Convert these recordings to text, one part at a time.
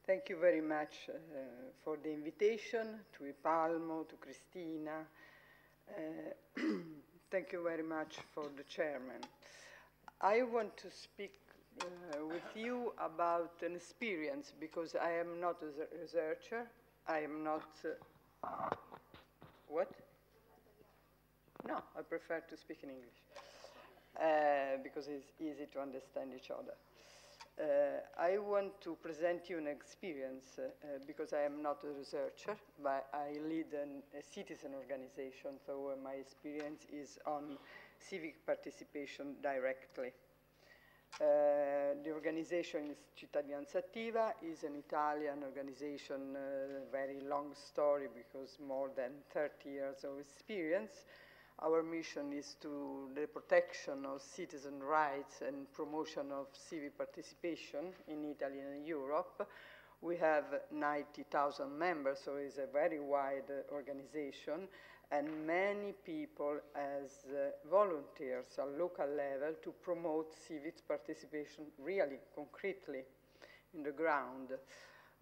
Thank you very much for the invitation to Ipalmo, to Cristina. Thank you very much for the chairman. I want to speak with you about an experience because I am not a researcher. I am not... what? No, I prefer to speak in English because it's easy to understand each other. I want to present you an experience because I am not a researcher, but I lead a citizen organization, so my experience is on civic participation directly. The organization is Cittadinanza Attiva, is an Italian organization, very long story because more than 30 years of experience. Our mission is to the protection of citizen rights and promotion of civic participation in Italy and Europe. We have 90,000 members, so it's a very wide organization, and many people as volunteers at local level to promote civic participation really concretely in the ground.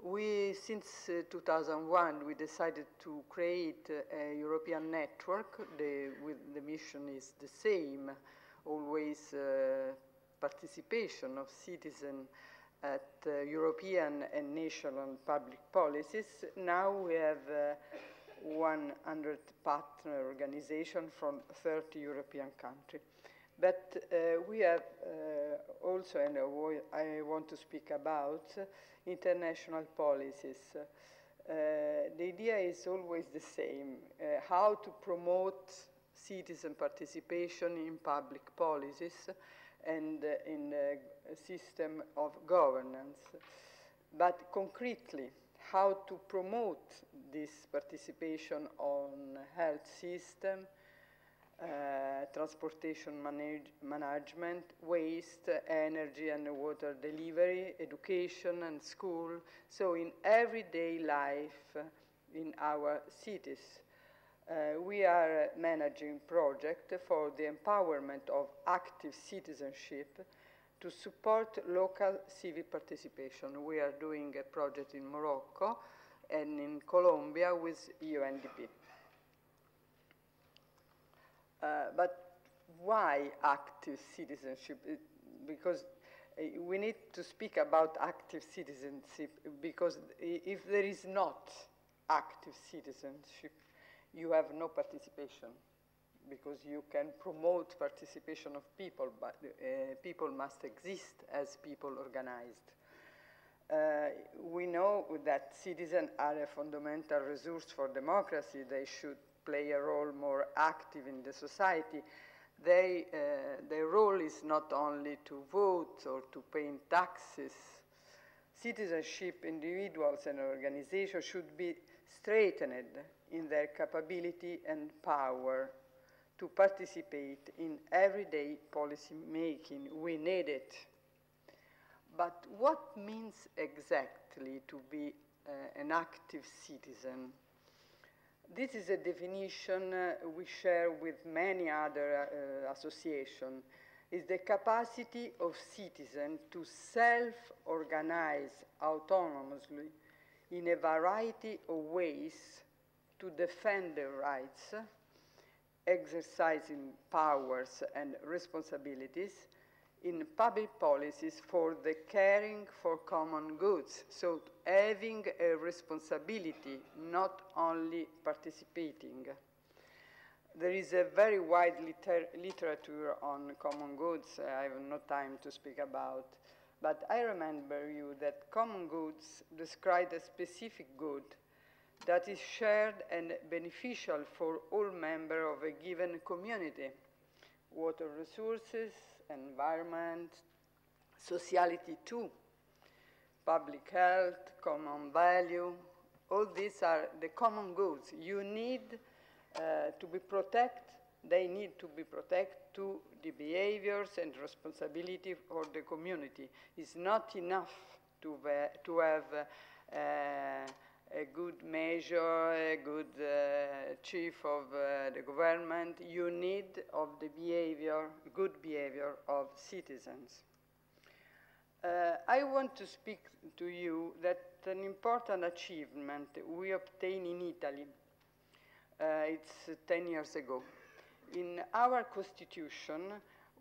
Since 2001, we decided to create a European network. The mission is the same, always participation of citizens at European and national public policies. Now we have 100 partner organizations from 30 European countries. But we have also, and I want to speak about, international policies. The idea is always the same, how to promote citizen participation in public policies and in a system of governance. But concretely, how to promote this participation on health system, transportation management, waste, energy and water delivery, education and school, so in everyday life in our cities. We are managing project for the empowerment of active citizenship to support local civic participation. We are doing a project in Morocco and in Colombia with UNDP. But why active citizenship? Because we need to speak about active citizenship, because if there is not active citizenship, you have no participation, because you can promote participation of people, but people must exist as people organized. We know that citizens are a fundamental resource for democracy. They should play a role more active in the society. Their role is not only to vote or to pay taxes. Citizenship, individuals and organizations should be strengthened in their capability and power to participate in everyday policy making. We need it. But what means exactly to be an active citizen? This is a definition we share with many other associations. It's the capacity of citizens to self-organize autonomously in a variety of ways to defend their rights, exercising powers and responsibilities in public policies for the caring for common goods. So having a responsibility, not only participating. There is a very wide literature on common goods I have no time to speak about, but I remember you that common goods describe a specific good that is shared and beneficial for all members of a given community. Water resources, environment, sociality too, public health, common value, all these are the common goods. You need to be protected, they need to be protected to the behaviors and responsibility for the community. It's not enough to have a good measure, a good chief of the government. You need of the behavior, good behavior of citizens. I want to speak to you that an important achievement we obtained in Italy. It's 10 years ago. In our constitution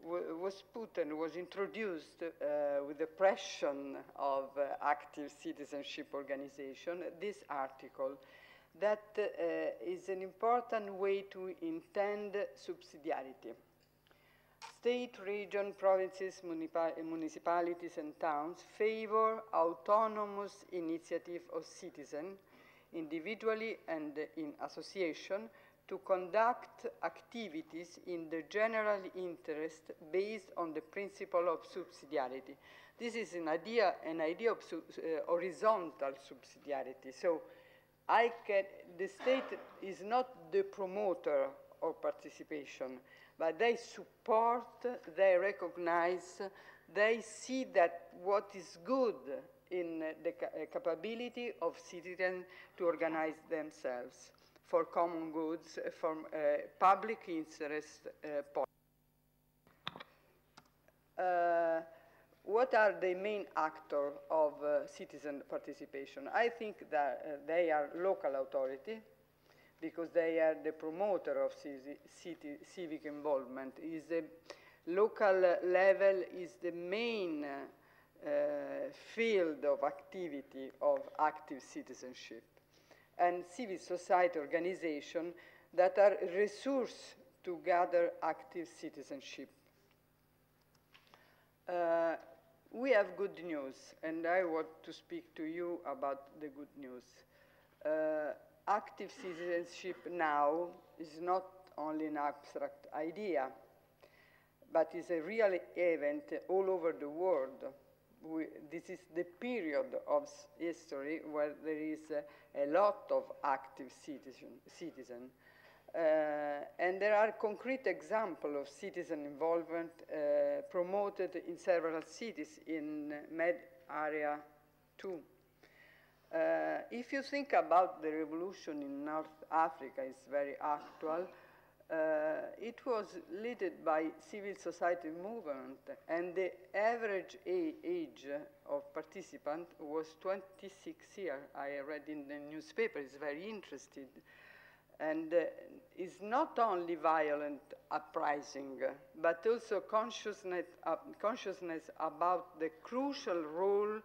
was put and was introduced with the pressure of active citizenship organization, this article that is an important way to intend subsidiarity. State, region, provinces, municipalities, and towns favor autonomous initiative of citizens, individually and in association, to conduct activities in the general interest based on the principle of subsidiarity. This is an idea of horizontal subsidiarity. So the state is not the promoter of participation, but they support, they recognize, they see that what is good in the capability of citizens to organize themselves for common goods, for public interest policy. What are the main actors of citizen participation? I think that they are local authority, because they are the promoter of civic involvement. Is the local level is the main field of activity of active citizenship, and civil society organizations that are resource to gather active citizenship. We have good news, and I want to speak to you about the good news. Active citizenship now is not only an abstract idea, but is a real event all over the world. This is the period of history where there is a lot of active citizen. And there are concrete examples of citizen involvement promoted in several cities in Med Area 2. If you think about the revolution in North Africa, it's very actual. It was led by civil society movement, and the average age of participant was 26 years. I read in the newspaper, it's very interesting. And it's not only violent uprising, but also consciousness about the crucial role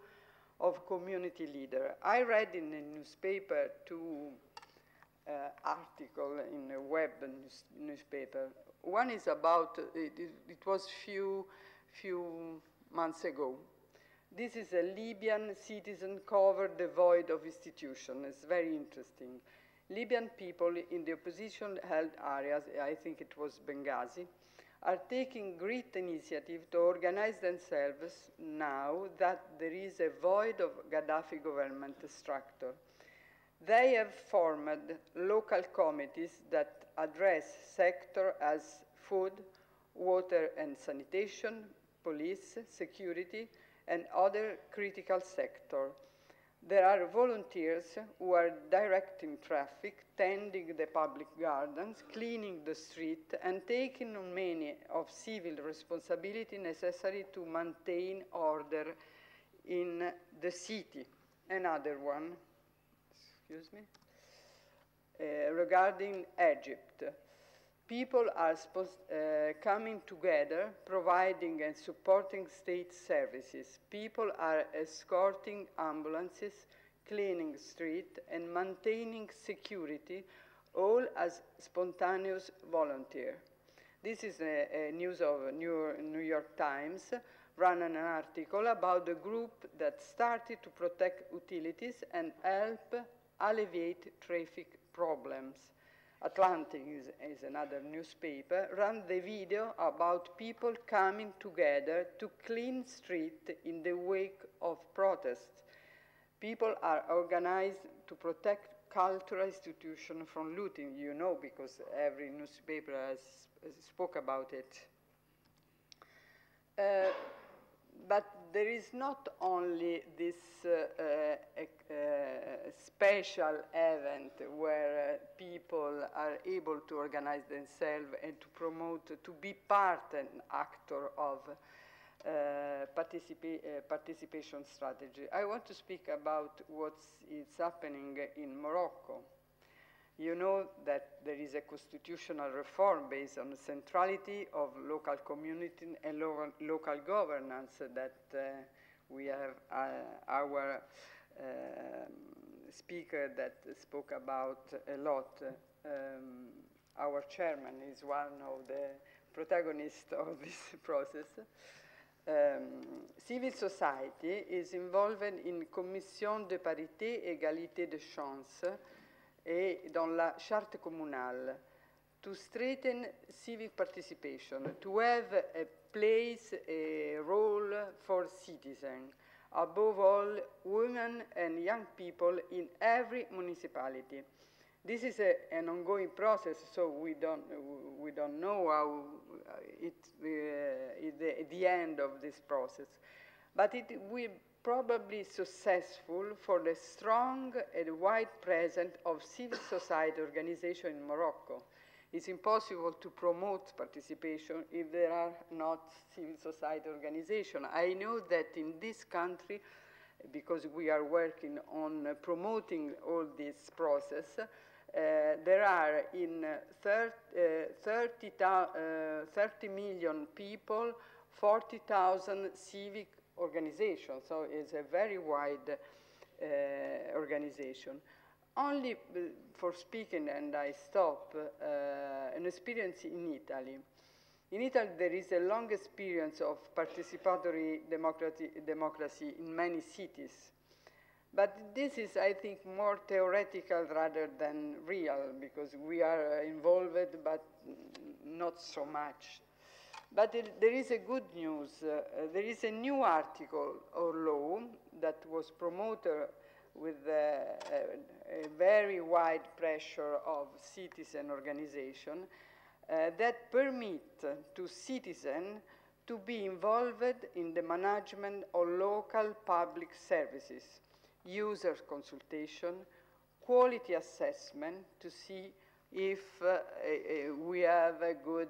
of community leader. I read in the newspaper two articles in a web newspaper. One is about, it was few months ago. This is a Libyan citizen covered the void of institution. It's very interesting. Libyan people in the opposition-held areas, I think it was Benghazi, are taking great initiative to organize themselves now that there is a void of Gaddafi government structure. They have formed local committees that address sectors as food, water and sanitation, police, security, and other critical sectors. There are volunteers who are directing traffic, tending the public gardens, cleaning the street, and taking on many of civil responsibility necessary to maintain order in the city. Another one, excuse me, regarding Egypt. People are coming together, providing and supporting state services. People are escorting ambulances, cleaning streets, and maintaining security, all as spontaneous volunteers. This is a news of New York Times, ran an article about the group that started to protect utilities and help alleviate traffic problems. Atlantic is another newspaper, ran the video about people coming together to clean streets in the wake of protests. People are organized to protect cultural institutions from looting, you know, because every newspaper has spoke about it. But there is not only this special event where people are able to organize themselves and to promote, to be part and actor of participation strategy. I want to speak about what is happening in Morocco. You know that there is a constitutional reform based on the centrality of local community and local governance that we have our speaker that spoke about a lot. Our chairman is one of the protagonists of this process. Civil society is involved in Commission de parité égalité de chance et dans la charte communale to strengthen civic participation, to have a place, a role for citizens, above all women and young people in every municipality. This is an ongoing process, so we don't know how the end of this process. But it will probably successful for the strong and wide presence of civil society organization in Morocco. It's impossible to promote participation if there are not civil society organization. I know that in this country, because we are working on promoting all this process, there are in 30 million people, 40,000 civic organizations, so it's a very wide organization. Only for speaking, and I stop, an experience in Italy. In Italy, there is a long experience of participatory democracy in many cities. But this is, I think, more theoretical rather than real, because we are involved, but not so much. But there is a good news. There is a new article or law that was promoted with a very wide pressure of citizen organization that permit to citizens to be involved in the management of local public services, user consultation, quality assessment to see if we have a good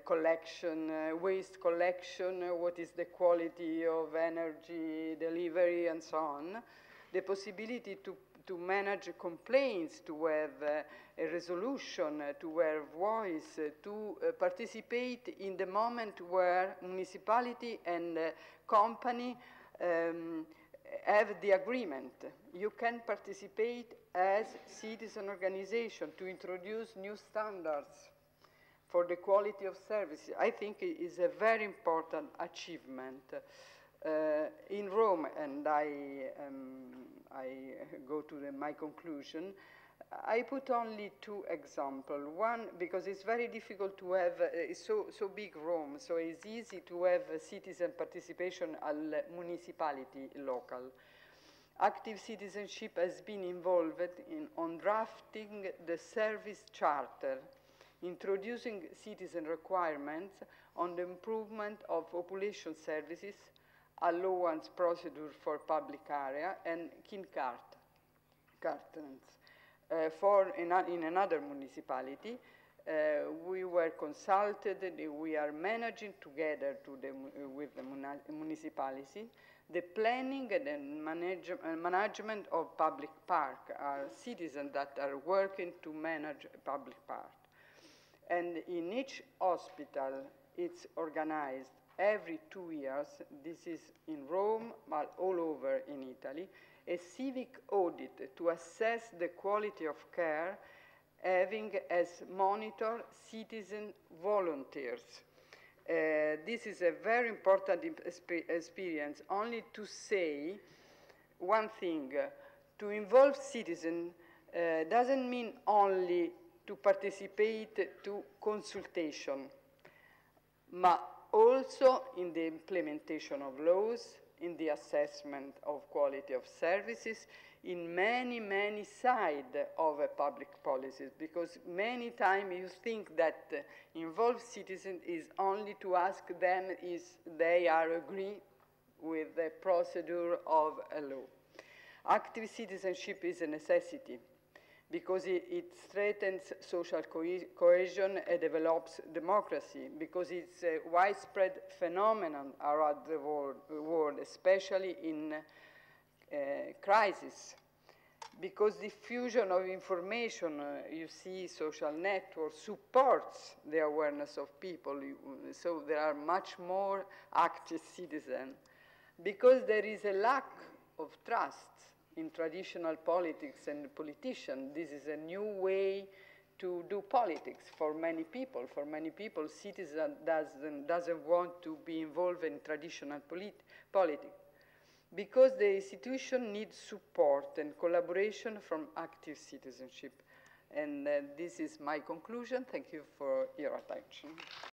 collection, waste collection, what is the quality of energy delivery, and so on. The possibility to manage complaints, to have a resolution, to have voice, to participate in the moment where municipality and company have the agreement. You can participate as citizen organization to introduce new standards for the quality of services. I think it is a very important achievement. In Rome, and I go to my conclusion, I put only two examples. One, because it's very difficult to have, it's so big Rome, so it's easy to have citizen participation at municipality local. Active citizenship has been involved on drafting the service charter, introducing citizen requirements on the improvement of population services, allowance procedure for public area, and cartons. In another municipality, we were consulted, we are managing together with the municipality the planning and management of public park, are citizens that are working to manage public park. And in each hospital, it's organized every 2 years, this is in Rome, but all over in Italy, a civic audit to assess the quality of care, having as monitor citizen volunteers. This is a very important experience. Only to say one thing, to involve citizens doesn't mean only to participate to consultation, but also in the implementation of laws, in the assessment of quality of services, in many, many sides of public policies, because many times you think that involved citizens is only to ask them if they are agree with the procedure of a law. Active citizenship is a necessity. because it strengthens social cohesion and develops democracy, because it's a widespread phenomenon around the world, especially in crisis. Because diffusion of information, you see social networks, supports the awareness of people, so there are much more active citizens. Because there is a lack of trust in traditional politics and politicians, this is a new way to do politics for many people. For many people, citizen doesn't want to be involved in traditional politics. Because the institution needs support and collaboration from active citizenship. And this is my conclusion. Thank you for your attention.